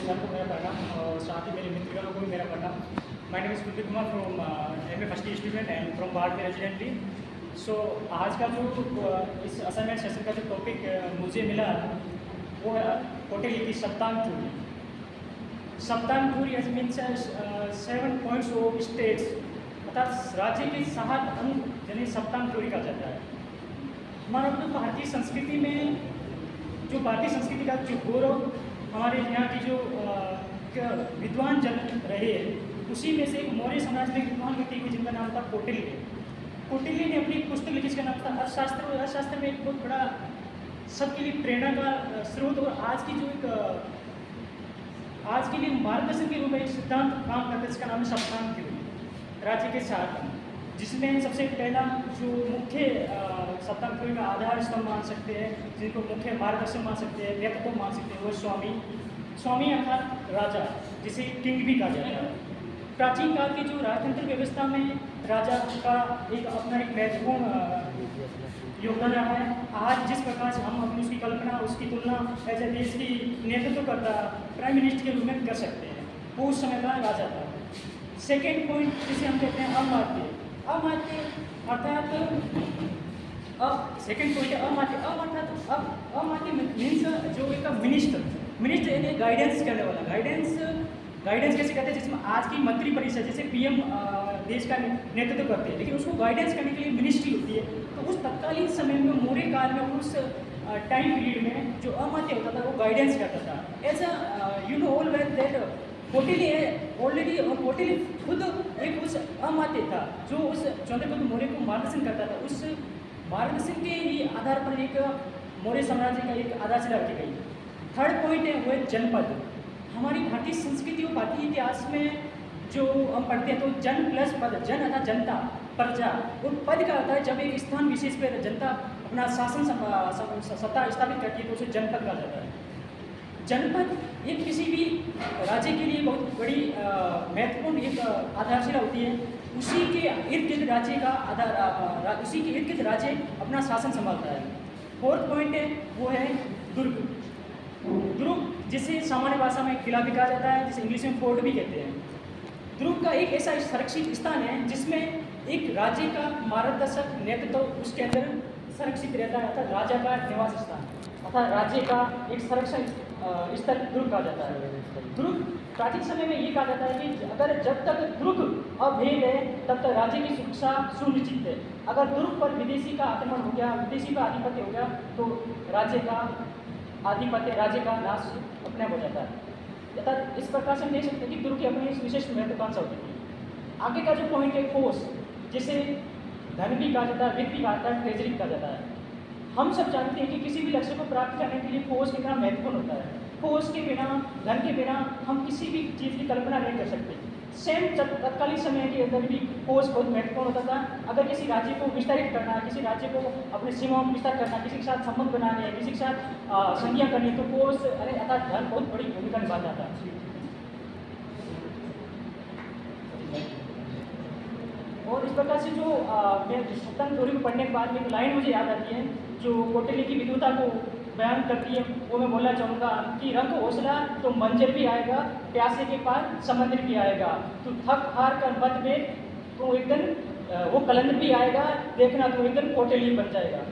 Sir को मेरा प्रणाम और साथ ही मेरे मित्रगणों को भी मेरा प्रणाम। My name is Kuldeep Kumar from MA first year student and from Bharat residently. So आज का जो इस असाइनमेंट सेशन का जो टॉपिक मुझे मिला वो है कोटेली की Saptang theory. Saptang theory as means 7 points of states, अर्थात राज्य के 7 अंग यानी सप्तांग थ्योरी कहा जाता है। हमारा जो भारतीय संस्कृति में जो भारतीय संस्कृति का जो गौरव हमारे यहाँ की जो विद्वान जन रहे हैं उसी में से एक मौर्य समाज में विद्वान व्यक्ति हुए जिनका नाम था कौटिल्य। कौटिल्य ने अपनी एक पुस्तक लिखी जिसका नाम था अर्थशास्त्र। और अर्थशास्त्र में एक बहुत बड़ा सबके लिए प्रेरणा का स्रोत और आज की जो एक आज के लिए मार्गदर्शन के रूप में एक सिद्धांत काम करता है जिसका नाम है सप्तांग थ्योरी, राज्य के 7 अंग, जिसमें सबसे पहला जो मुख्य सप्तांग थ्योरी का आधार स्तंभ मान सकते हैं, जिनको मुख्य मार्गदर्शन मान सकते हैं, व्यक्तित्व मान सकते हैं, वो स्वामी अर्थात राजा, जिसे किंग भी कहा जाता है। प्राचीन काल की जो राजतंत्र व्यवस्था में राजा का एक अपना एक महत्वपूर्ण योगदान रहा है। आज जिस प्रकार से हम अपनी उसकी कल्पना उसकी तुलना एज ए देश की नेतृत्व करता प्राइम मिनिस्टर के रूप में कर सकते हैं, वो उस समय का राजा था। सेकेंड पॉइंट जिसे हम कहते हैं अमात्य अर्थात सेकेंड पॉइंट है अमात्य मीन्स जो एक मिनिस्टर यानी गाइडेंस करने वाला। गाइडेंस कैसे कहते हैं, जिसमें आज की मंत्री परिषद जैसे पीएम देश का नेतृत्व करते हैं, लेकिन उसको गाइडेंस करने के लिए मिनिस्ट्री होती है। तो उस तत्कालीन समय में मौर्य काल में उस टाइम पीरियड में जो अमात्य होता था वो गाइडेंस करता था। As you know all well that Kautilya खुद एक उस अमात्य था जो उस चंद्रगुप्त मौर्य को मार्गदर्शन करता था। उस मार्गदर्शन के ही आधार पर एक मौर्य साम्राज्य का एक आधारशिला रखी गई। थर्ड पॉइंट है वो है जनपद। हमारी भारतीय संस्कृति और भारतीय इतिहास में जो हम पढ़ते हैं तो जन प्लस पद, जन अर्थात जनता, प्रजा, और पद का होता है जब एक स्थान विशेष पर जनता अपना शासन सत्ता स्थापित करती है तो उसे जनपद कहा जाता है। जनपद एक किसी भी राज्य के लिए बहुत बड़ी महत्वपूर्ण एक आधारशिला होती है। उसी के इर्द गिर्द राज्य का आधार उसी के इर्द गिर्द राज्य अपना शासन संभालता है। फोर्थ पॉइंट है वो है दुर्ग, जिसे सामान्य भाषा में किला भी कहा जाता है, जिसे इंग्लिश में फोर्ट भी कहते हैं। दुर्ग का एक ऐसा संरक्षित स्थान है जिसमें एक राज्य का मार्गदर्शक नेतृत्व उसके अंदर संरक्षित रहता है, अर्थात राजा का निवास स्थान अर्थात राज्य का एक संरक्षण स्थल दुर्ग कहा जाता है। दुर्ग प्राचीन समय में ये कहा जाता है कि अगर जब तक दुर्ग अभेद है तब तक राज्य की सुरक्षा सुनिश्चित है। अगर दुर्ग पर विदेशी का आक्रमण हो गया, विदेशी का आधिपत्य हो गया तो राज्य का आधिपत्य, राज्य का नाश अपने आप हो जाता है। अर्थात इस प्रकार से हम देख सकते हैं कि दुर्ग की अपनी विशेष महत्वाकांक्षा होती है। आगे का जो पॉइंट है कोष, जिसे धन भी कहा जाता है, वित्त भी कहा जाता है, ट्रेजरी कहा जाता है। हम सब जानते हैं कि किसी भी लक्ष्य को प्राप्त करने के लिए कोष कितना महत्वपूर्ण होता है। कोष के बिना, धन के बिना हम किसी भी चीज़ की कल्पना नहीं कर सकते। सेम तत्कालीन समय के अंदर भी कोष बहुत महत्वपूर्ण होता था। अगर किसी राज्य को विस्तारित करना है, किसी राज्य को अपने सीमाओं में विस्तार करना, किसी के साथ संबंध बनाने हैं, किसी के साथ संधियाँ करनी, तो कोष अर्थात धन बहुत बड़ी भूमिका निभाता था। और इस प्रकार से जो मैं सप्तांग थ्योरी को पढ़ने के बाद में एक लाइन मुझे याद आती है जो कौटिल्य की विद्वता को बयान करती है, वो मैं बोलना चाहूँगा कि रख हौसला तो मंजर भी आएगा, प्यासे के पार समंदर भी आएगा, तो थक हार कर मत में तो एक दिन वो कलंदर भी आएगा, देखना तो एक दिन कौटिल्य बन जाएगा।